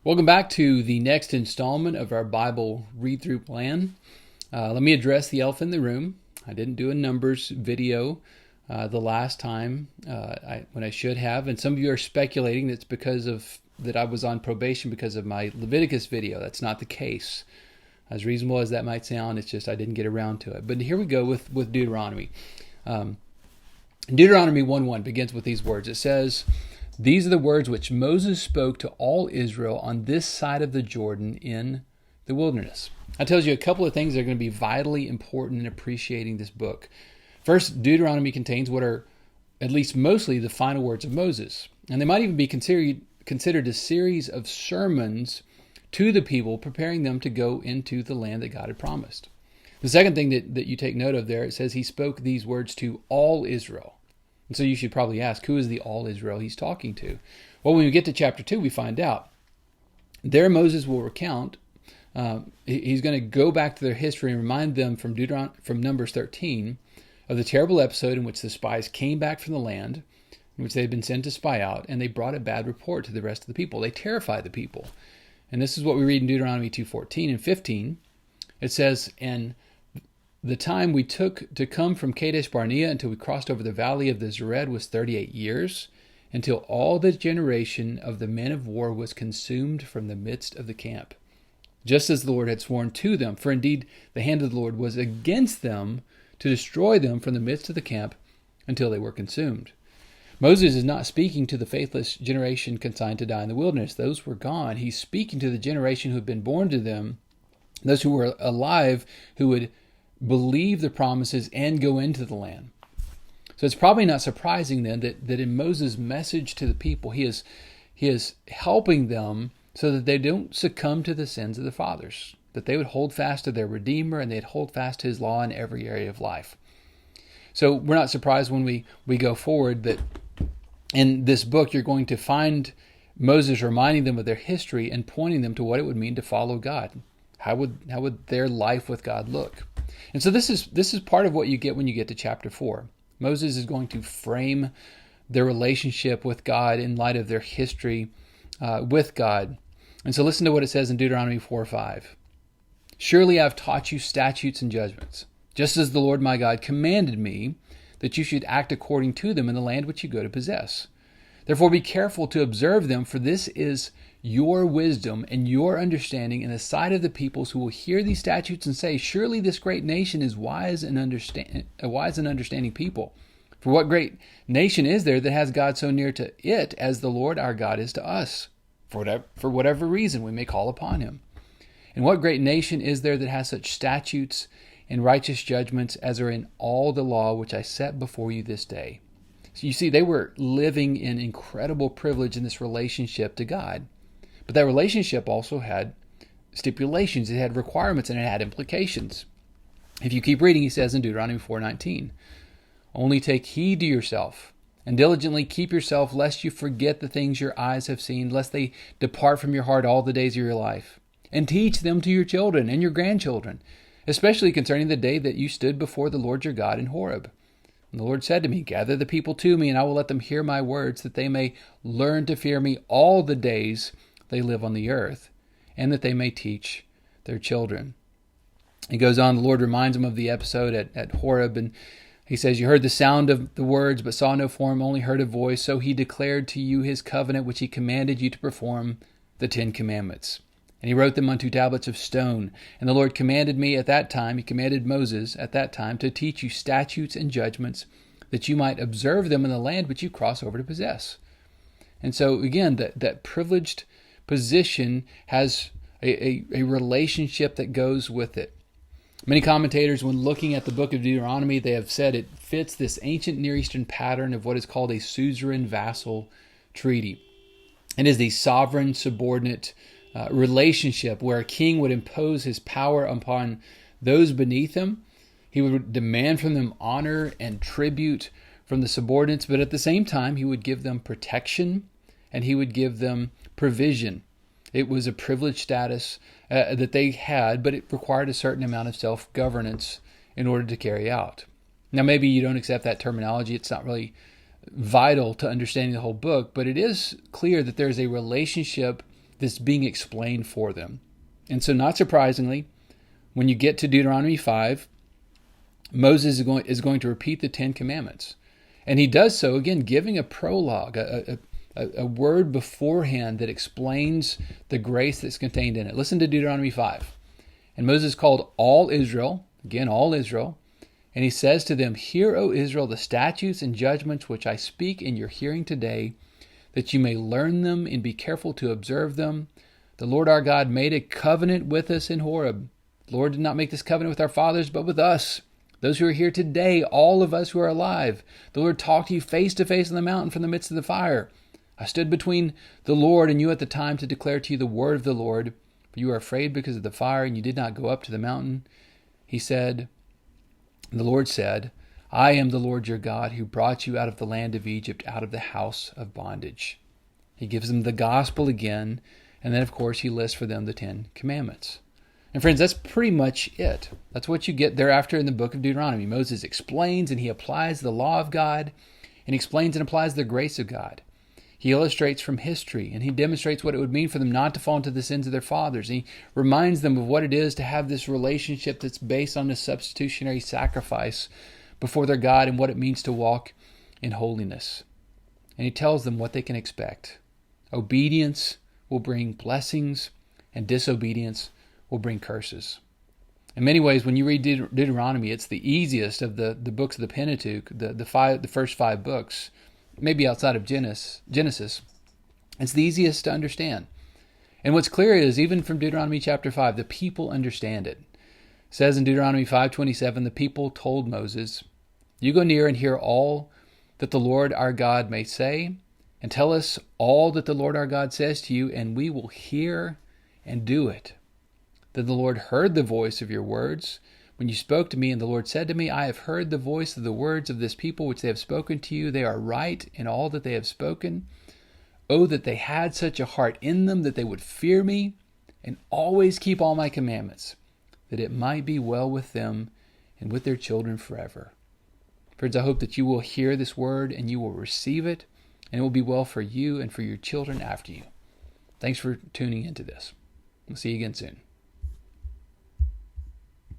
Welcome back to the next installment of our Bible read-through plan. Let me address the elephant in the room. I didn't do a numbers video the last time when I should have, and some of you are speculating that's because of that I was on probation because of my Leviticus video. That's not the case. As reasonable as that might sound, it's just I didn't get around to it. But here we go with Deuteronomy. Deuteronomy 1:1 begins with these words. It says, "These are the words which Moses spoke to all Israel on this side of the Jordan in the wilderness." That tells you a couple of things that are going to be vitally important in appreciating this book. First, Deuteronomy contains what are at least mostly the final words of Moses. And they might even be considered a series of sermons to the people, preparing them to go into the land that God had promised. The second thing that you take note of there, it says he spoke these words to all Israel. And so you should probably ask, who is the all Israel he's talking to? Well, when we get to chapter 2, we find out. There Moses will recount, he's going to go back to their history and remind them from Numbers 13 of the terrible episode in which the spies came back from the land, in which they had been sent to spy out, and they brought a bad report to the rest of the people. They terrified the people. And this is what we read in Deuteronomy 2:14 and 15. It says, "And the time we took to come from Kadesh Barnea until we crossed over the valley of the Zered was 38 years, until all the generation of the men of war was consumed from the midst of the camp, just as the Lord had sworn to them. For indeed, the hand of the Lord was against them to destroy them from the midst of the camp until they were consumed." Moses is not speaking to the faithless generation consigned to die in the wilderness. Those were gone. He's speaking to the generation who had been born to them, those who were alive, who would believe the promises and go into the land. So it's probably not surprising then that in Moses' message to the people, he is helping them so that they don't succumb to the sins of the fathers, that they would hold fast to their Redeemer and they'd hold fast to his law in every area of life. So we're not surprised when we go forward that in this book you're going to find Moses reminding them of their history and pointing them to what it would mean to follow God. How would their life with God look? And so this is part of what you get when you get to chapter 4. Moses is going to frame their relationship with God in light of their history with God. And so listen to what it says in Deuteronomy 4:5. "Surely I have taught you statutes and judgments, just as the Lord my God commanded me, that you should act according to them in the land which you go to possess. Therefore be careful to observe them, for this is your wisdom and your understanding in the sight of the peoples who will hear these statutes and say, surely this great nation is a wise and understanding people. For what great nation is there that has God so near to it as the Lord our God is to us? For whatever reason we may call upon him. And what great nation is there that has such statutes and righteous judgments as are in all the law which I set before you this day?" So you see, they were living in incredible privilege in this relationship to God. But that relationship also had stipulations, it had requirements, and it had implications. If you keep reading, he says in Deuteronomy 4:19, "Only take heed to yourself, and diligently keep yourself, lest you forget the things your eyes have seen, lest they depart from your heart all the days of your life. And teach them to your children and your grandchildren, especially concerning the day that you stood before the Lord your God in Horeb. And the Lord said to me, gather the people to me, and I will let them hear my words, that they may learn to fear me all the days they live on the earth, and that they may teach their children." He goes on, the Lord reminds him of the episode at Horeb, and he says, "You heard the sound of the words, but saw no form, only heard a voice. So he declared to you his covenant, which he commanded you to perform, the 10 Commandments. And he wrote them on 2 tablets of stone. And the Lord commanded me at that time, he commanded Moses at that time, to teach you statutes and judgments, that you might observe them in the land which you cross over to possess." And so again, that privileged position has a relationship that goes with it. Many commentators, when looking at the book of Deuteronomy, they have said it fits this ancient Near Eastern pattern of what is called a suzerain-vassal treaty. It is the sovereign subordinate relationship where a king would impose his power upon those beneath him. He would demand from them honor and tribute from the subordinates, but at the same time, he would give them protection and he would give them provision. It was a privileged status that they had, but it required a certain amount of self-governance in order to carry out. Now, maybe you don't accept that terminology. It's not really vital to understanding the whole book, but it is clear that there's a relationship that's being explained for them. And so not surprisingly, when you get to Deuteronomy 5, Moses is going to repeat the Ten Commandments. And he does so, again, giving a prologue, a word beforehand that explains the grace that's contained in it. Listen to Deuteronomy 5. And Moses called all Israel, again, all Israel, and he says to them, "Hear, O Israel, the statutes and judgments which I speak in your hearing today, that you may learn them and be careful to observe them. The Lord our God made a covenant with us in Horeb. The Lord did not make this covenant with our fathers, but with us, those who are here today, all of us who are alive. The Lord talked to you face to face on the mountain from the midst of the fire. I stood between the Lord and you at the time to declare to you the word of the Lord. For you are afraid because of the fire, and you did not go up to the mountain." The Lord said, "I am the Lord your God, who brought you out of the land of Egypt, out of the house of bondage." He gives them the gospel again, and then, of course, he lists for them the Ten Commandments. And friends, that's pretty much it. That's what you get thereafter in the book of Deuteronomy. Moses explains and he applies the law of God, and he explains and applies the grace of God. He illustrates from history, and he demonstrates what it would mean for them not to fall into the sins of their fathers. And he reminds them of what it is to have this relationship that's based on a substitutionary sacrifice before their God, and what it means to walk in holiness. And he tells them what they can expect. Obedience will bring blessings, and disobedience will bring curses. In many ways, when you read Deuteronomy, it's the easiest of the books of the Pentateuch, the first 5 books, maybe outside of Genesis. It's the easiest to understand. And what's clear is, even from Deuteronomy chapter 5, the people understand it. It says in Deuteronomy 5:27, the people told Moses, "You go near and hear all that the Lord our God may say, and tell us all that the Lord our God says to you, and we will hear and do it." Then the Lord heard the voice of your words when you spoke to me, and the Lord said to me, "I have heard the voice of the words of this people which they have spoken to you. They are right in all that they have spoken. Oh, that they had such a heart in them that they would fear me and always keep all my commandments, that it might be well with them and with their children forever." Friends, I hope that you will hear this word and you will receive it, and it will be well for you and for your children after you. Thanks for tuning into this. We'll see you again soon.